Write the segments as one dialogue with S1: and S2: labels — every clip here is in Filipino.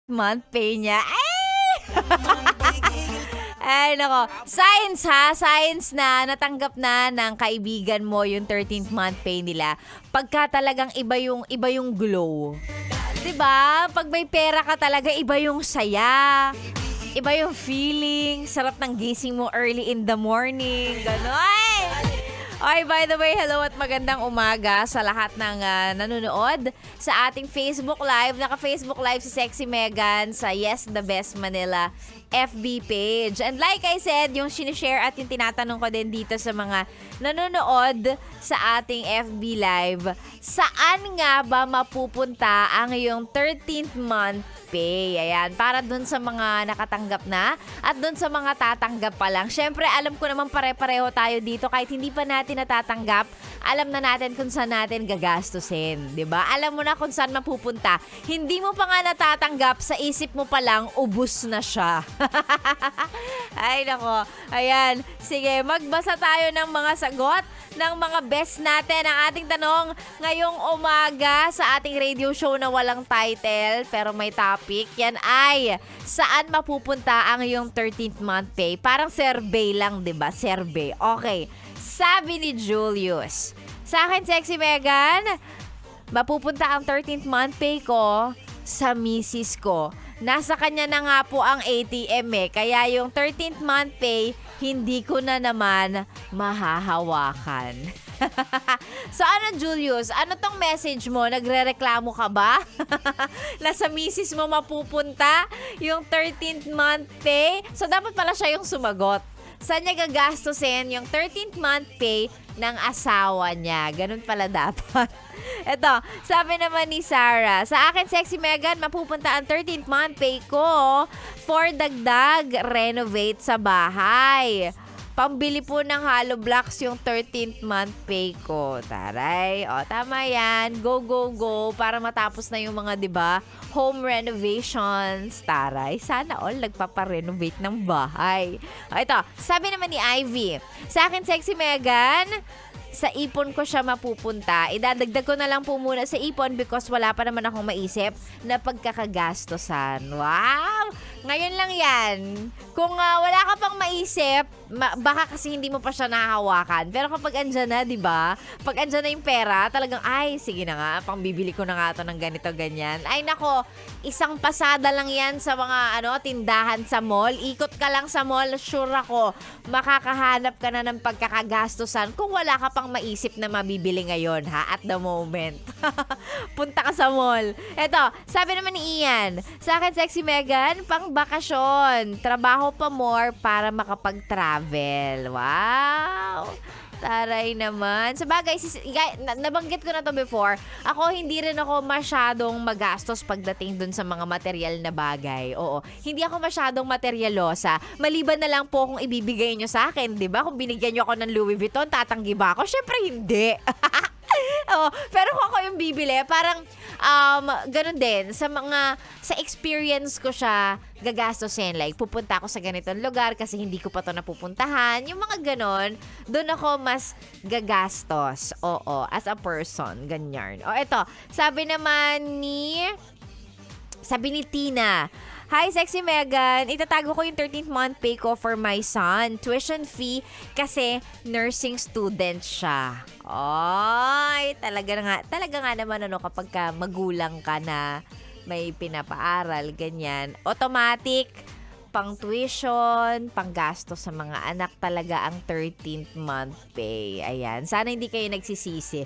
S1: month pay niya. Ay, nako. Science ha. Science na natanggap na ng kaibigan mo yung 13th month pay nila. Pagka talagang iba yung glow. 'Di ba? Pag may pera ka talaga, iba yung saya. Iba yung feeling. Sarap ng gising mo early in the morning. Ganon. Okay, by the way, hello at magandang umaga sa lahat ng nanonood sa ating Facebook Live. Naka-Facebook Live si Sexy Megan sa Yes the Best Manila FB page. And like I said, yung sinishare at yung tinatanong ko din dito sa mga nanonood sa ating FB Live, saan nga ba mapupunta ang iyong 13th month pay? Ayan, para dun sa mga nakatanggap na at dun sa mga tatanggap pa lang. Syempre, alam ko naman pare-pareho tayo dito. Kahit hindi pa natin natatanggap, alam na natin kung saan natin gagastusin. 'Di ba? Alam mo na kung saan mapupunta. Hindi mo pa nga natatanggap, sa isip mo pa lang, ubus na siya. Ay, nako. Ayan. Sige, magbasa tayo ng mga sagot ng mga best natin. Ang ating tanong ngayong umaga sa ating radio show na walang title pero may topic. Yan ay, saan mapupunta ang iyong 13th month pay? Parang survey lang, 'di ba? Survey. Okay. Sabi ni Julius, sa akin, Sexy Megan, mapupunta ang 13th month pay ko sa misis ko. Nasa kanya na nga po ang ATM kaya yung 13th month pay, hindi ko na naman mahahawakan. So ano, Julius, ano tong message mo? Nagrereklamo ka ba? Nasa misis mo mapupunta yung 13th month pay? So dapat pala siya yung sumagot. Saan niya gagastusin yung 13th month pay ng asawa niya? Ganun pala dapat. Ito, sabi naman ni Sarah, sa akin, Sexy Megan, mapupunta ang 13th month pay ko for dagdag renovate sa bahay. Pambili po ng hollow blocks yung 13th month pay ko. Taray. O, tama yan. Go, go, go. Para matapos na yung mga, di ba, home renovations. Taray. Sana all nagpaparenovate ng bahay. O, ito. Sabi naman ni Ivy, sa akin, Sexy Megan, sa ipon ko siya mapupunta. Idadagdag ko na lang po muna sa ipon because wala pa naman akong maisip na pagkakagastosan. Wow! Ngayon lang yan. Kung wala ka pang maisip, baka kasi hindi mo pa siya nahahawakan. Pero kapag andyan na, di ba? Pag andyan na yung pera, talagang, ay, sige na nga, pangbibili ko na nga to ng ganito, ganyan. Ay, nako, isang pasada lang yan sa mga tindahan sa mall. Ikot ka lang sa mall, sure ako, makakahanap ka na ng pagkakagastosan kung wala ka pang maisip na mabibili ngayon, ha? At the moment. Punta ka sa mall. Eto, sabi naman ni Ian, sa akin, Sexy Megan, pang bakasyon. Trabaho pa more para makapag-travel. Wow! Taray naman. Sa bagay, nabanggit ko na to before, ako hindi rin ako masyadong magastos pagdating dun sa mga material na bagay. Oo. Hindi ako masyadong materyalosa. Maliban na lang po kung ibibigay nyo sa akin, di ba? Kung binigyan nyo ako ng Louis Vuitton, tatanggi ba ako? Syempre hindi. Oh, pero kung ako yung bibili, parang ganun din sa experience ko siya gagastosin. Like, pupunta ako sa ganitong lugar kasi hindi ko pa to napupuntahan. Yung mga ganon, doon ako mas gagastos. Oo, as a person, ganyan. O, eto, sabi ni Tina, hi, Sexy Megan. Itatago ko yung 13th month pay ko for my son. Tuition fee kasi nursing student siya. Ay, talaga nga naman kapag ka magulang ka na may pinapaaral, ganyan. Automatic, pang tuition, pang gasto sa mga anak talaga ang 13th month pay. Ayan. Sana hindi kayo nagsisisi.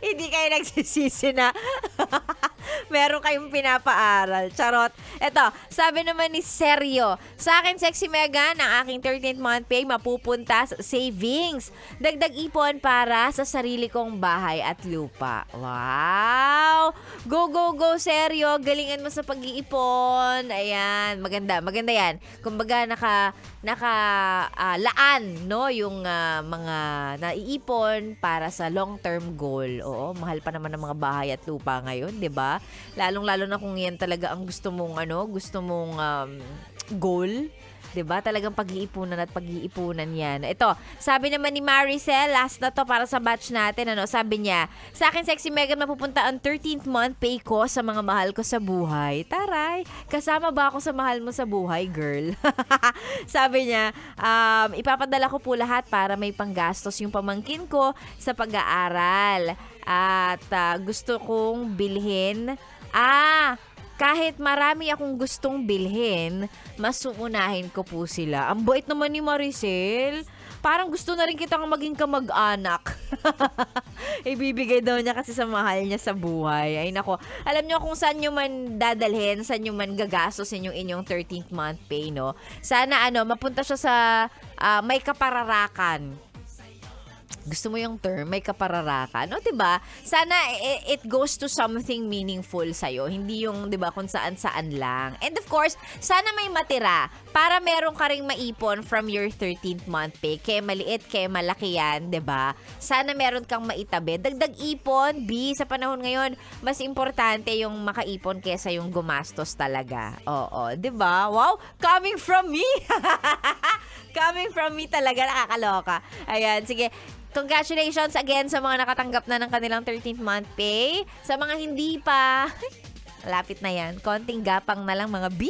S1: Hindi kayo nagsisisi na meron kayong pinapaaral. Charot. Eto, sabi naman ni Sergio, sa akin, Sexy Megan, ang aking 13th month pay mapupunta sa savings. Dagdag ipon para sa sarili kong bahay at lupa. Wow! Go, go, go, Sergio. Galingan mo sa pag-iipon. Ayan, maganda. Maganda yan. Kumbaga, laan, no? Yung mga naiipon para sa long-term goal. Oo, mahal pa naman ng mga bahay at lupa ngayon, 'di ba? Lalong-lalo na kung yan talaga ang gusto mong goal. 'Diba? Talagang pag-iipunan at pag-iipunan yan. Ito, sabi naman ni Maricel, last na to para sa batch natin. Sabi niya, sa akin, Sexy Megan, mapupunta ang 13th month pay ko sa mga mahal ko sa buhay. Taray, kasama ba ako sa mahal mo sa buhay, girl? Sabi niya, ipapadala ko po lahat para may panggastos yung pamangkin ko sa pag-aaral. At gusto kong bilhin. Kahit marami akong gustong bilhin, mas uunahin ko po sila. Ang bait naman ni Maricel. Parang gusto na rin kitang maging kamag-anak. Ibibigay daw niya kasi sa mahal niya sa buhay. Ay nako, alam niyo kung saan niyo man dadalhin, saan niyo man gagastosin yung inyong 13th month pay, no? Sana mapunta siya sa may kapararakan. Gusto mo yung term, may kapararakan, no, 'di ba? Sana it goes to something meaningful sa hindi yung 'di ba kung saan-saan lang. And of course, sana may matira para meron ka ring maipon from your 13th month pay. Kaya maliit, kaya malaki yan, 'di ba? Sana meron kang maitabi. Dagdag ipon, sa panahon ngayon, mas importante yung makaipon kaysa yung gumastos talaga. Oo, 'di ba? Wow, coming from me. Coming from me talaga, nakakaloka. Ayan, sige. Congratulations again sa mga nakatanggap na ng kanilang 13th month pay. Sa mga hindi pa, lapit na yan. Konting gapang na lang, mga B.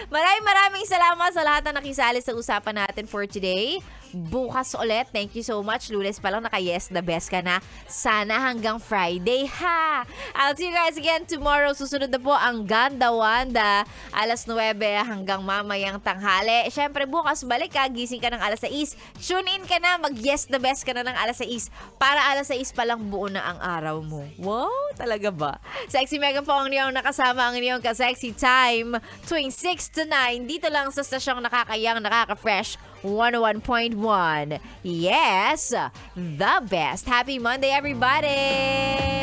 S1: Maraming salamat sa lahat na nakisali sa usapan natin for today. Bukas ulit. Thank you so much. Lunes pa lang naka-yes the best ka na. Sana hanggang Friday, ha? I'll see you guys again tomorrow. Susunod na po ang Ganda Wanda. 9:00 hanggang mamayang tanghali. Siyempre, bukas balik ka. Gising ka ng 6:00. Tune in ka na. Mag-yes the best ka na ng 6:00. Para 6:00 pa lang buo na ang araw mo. Wow, talaga ba? Sexy Megan po ang niyong nakasama ang inyong ka-sexy time. Tuwing 6 to 9. Dito lang sa stasyong nakakayang, nakaka-fresh. 101.1. Yes, the best. Happy Monday, everybody!